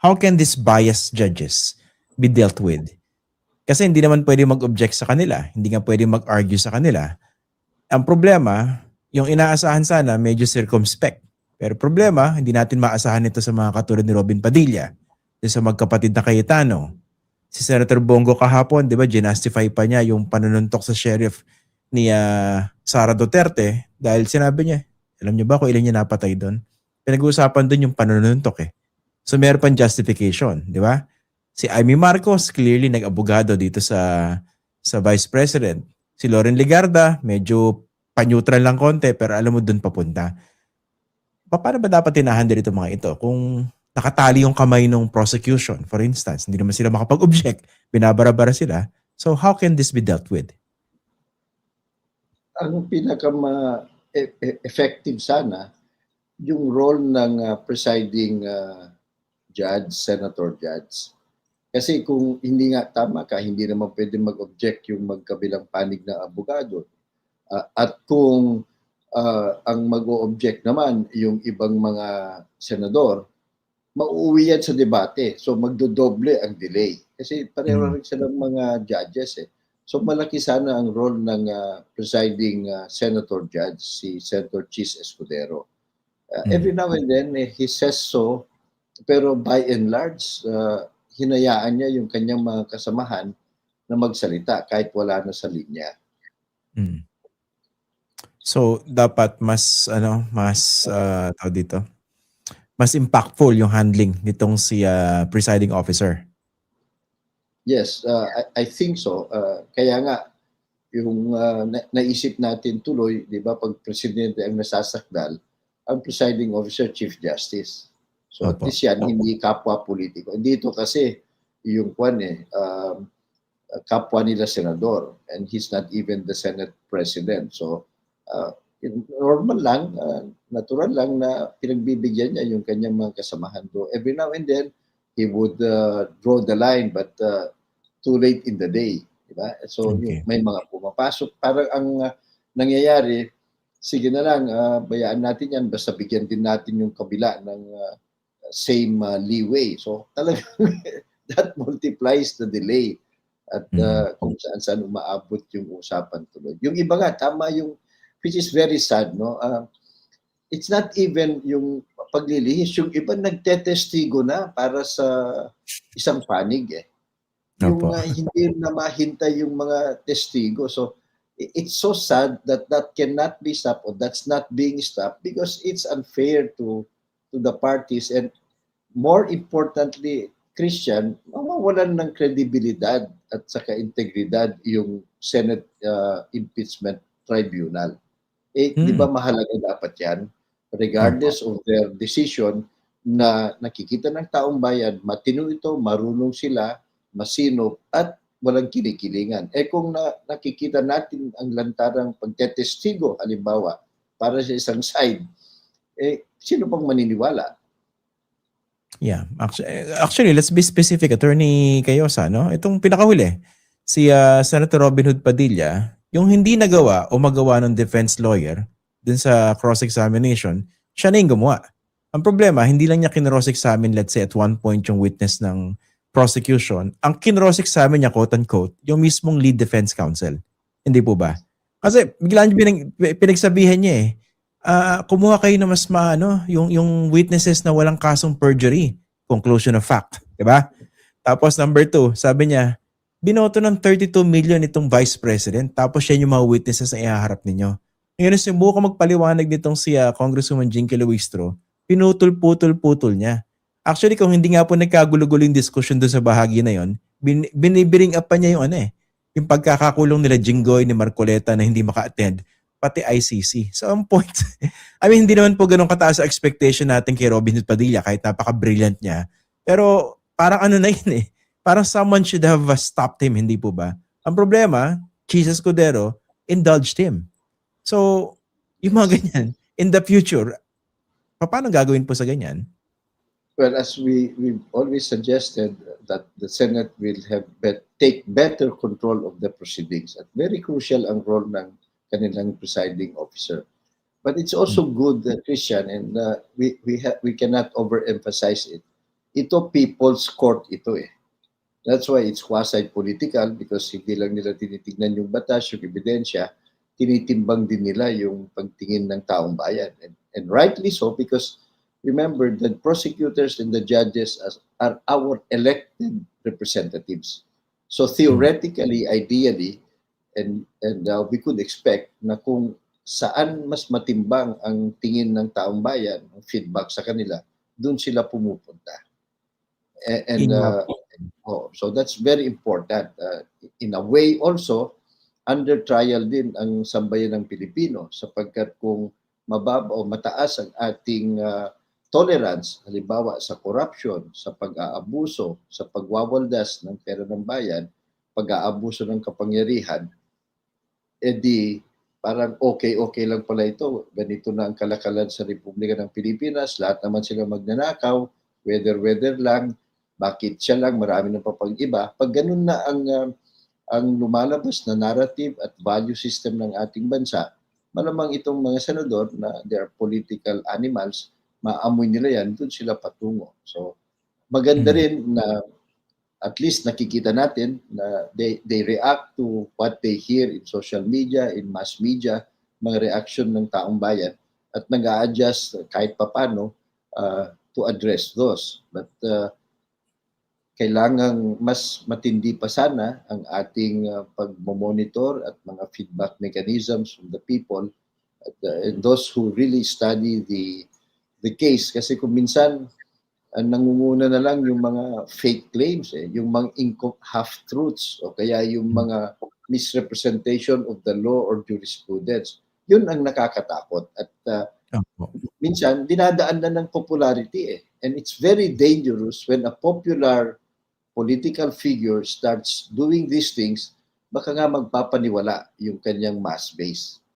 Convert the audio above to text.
how can these biased judges be dealt with? Kasi hindi naman pwede mag-object sa kanila. Hindi nga pwede mag-argue sa kanila. Ang problema, yung inaasahan sana medyo circumspect. Pero problema, hindi natin maasahan ito sa mga katulad ni Robin Padilla, sa magkapatid na Cayetano. Si Senator Bongo kahapon, di ba, ginastify pa niya yung panununtok sa sheriff ni Sara Duterte dahil sinabi niya, alam niyo ba kung ilan niya napatay doon? Pinag-uusapan doon yung panununtok eh. So meron pang justification, di ba? Si Amy Marcos clearly nag-abogado dito sa Vice President. Si Loren Legarda, medyo pa-neutral lang konti pero alam mo doon papunta. Paano ba dapat tinahandle itong mga ito? Kung nakatali yung kamay ng prosecution, for instance, hindi naman sila makapag-object, binabara-bara sila. So how can this be dealt with? Ang pinaka-effective sana, yung role ng presiding judge, senator judge. Kasi kung hindi nga tama ka, hindi naman pwede mag-object yung magkabilang panig na abogado. At kung ang mag-o-object naman yung ibang mga senador, mauuwi yan sa debate. So magdodoble ang delay. Kasi pareho rin silang mga judges eh. So malaki sana ang role ng presiding senator judge, si Senator Chis Escudero. Every now and then, he says so, pero by and large, hinayaan niya yung kanyang mga kasamahan na magsalita kahit wala na sa linya. So dapat mas dito, mas impactful yung handling nitong si presiding officer. Yes, I think so. Kaya nga yung naisip natin tuloy, 'di ba, pag presidente ang nasasakdal, ang presiding officer chief justice. So at least yan, hindi kapwa politiko. Dito kasi yung kapwa nila senador and he's not even the Senate president. So normal lang, natural lang na pinagbibigyan niya yung kanyang mga kasamahan do. Every now and then, he would draw the line but too late in the day. Diba? So may mga pumapasok. Parang ang nangyayari, sige na lang, bayaan natin yan, basta bigyan din natin yung kabila ng same leeway. So talagang that multiplies the delay at kung saan umaabot yung usapan tuloy. Yung iba nga, tama yung, which is very sad, no? It's not even yung paglilihis. Yung iba nagtetestigo na para sa isang panig eh. Yung hindi na mahintay yung mga testigo. So, it's so sad that that cannot be stopped or that's not being stopped because it's unfair to the parties and more importantly, Christian, mawawalan ng kredibilidad at saka integridad yung Senate Impeachment Tribunal. Di ba mahalaga dapat yan? Regardless of their decision na nakikita ng taong bayan, matino ito, marunong sila, masinop, at walang kinikilingan. Kung nakikita natin ang lantarang pagtetestigo, halimbawa, para sa isang side, sino pang maniniwala? Yeah, actually, let's be specific, Attorney Cayosa, no? Itong pinakahuli, si Senator Robin Hood Padilla, yung hindi nagawa o magawa ng defense lawyer dun sa cross-examination, siya na yung gumawa. Ang problema, hindi lang niya kinross-examine, let's say, at one point yung witness ng prosecution. Ang kinross-examine niya, quote-unquote, yung mismong lead defense counsel. Hindi po ba? Kasi biglaan niya pinagsabihan niya eh, kumuha kayo na mas yung witnesses na walang kasong perjury. Conclusion of fact. Diba? Tapos number 2, sabi niya, binoto ng 32 million itong vice president tapos siya yung mga witnesses na ihaharap ninyo. Ngayon, subukan magpaliwanag nitong si Congresswoman Jinky Luistro, pinutol-putol-putol niya. Actually, kung hindi nga po nagkagulo-gulo yung discussion doon sa bahagi na yon, binibiring up pa niya yung yung pagkakakulong nila Jinggoy ni Marcoleta na hindi maka-attend, pati ICC. So, ang point, I mean, hindi naman po ganun kataas sa expectation natin kay Robin Hood Padilla kahit napaka-brilliant niya. Pero parang na yun eh. Parang someone should have stopped him, hindi po ba? Ang problema, Chis Escudero indulged him. So, yung mga ganyan, in the future, paano gagawin po sa ganyan? Well, as we've always suggested that the Senate will take better control of the proceedings. At very crucial ang role ng kanilang presiding officer. But it's also good, Christian, and we cannot overemphasize it, ito people's court ito eh. That's why it's quasi-political because hindi lang nila tinitignan yung batas, yung ebidensya, tinitimbang din nila yung pagtingin ng taong bayan. And rightly so because remember that prosecutors and the judges are our elected representatives. So theoretically, ideally, and we could expect na kung saan mas matimbang ang tingin ng taong bayan, ang feedback sa kanila, doon sila pumupunta. And so that's very important. In a way also, under trial din ang sambayan ng Pilipino sapagkat kung mababa o mataas ang ating tolerance, halimbawa sa corruption, sa pag-aabuso, sa pagwawaldas ng pera ng bayan, pag-aabuso ng kapangyarihan, edi parang okay lang pala ito. Ganito na ang kalakalan sa Republika ng Pilipinas. Lahat naman sila magnanakaw, weather lang, bakit siya lang, marami na papag-iba. Pag ganun na ang lumalabas na narrative at value system ng ating bansa, malamang itong mga senador na they are political animals, maamoy nila yan, doon sila patungo. So maganda rin na at least nakikita natin na they react to what they hear in social media, in mass media, mga reaction ng taong bayan at nag-a-adjust kahit papano to address those. But kailangang mas matindi pa sana ang ating pag-monitor at mga feedback mechanisms from the people at and those who really study the case. Kasi kung minsan nangunguna na lang yung mga fake claims, yung mga half-truths o kaya yung mga misrepresentation of the law or jurisprudence. Yun ang nakakatakot at minsan dinadaan na ng popularity and it's very dangerous when a popular political figure starts doing these things, baka nga magpapaniwala yung kanyang mass base.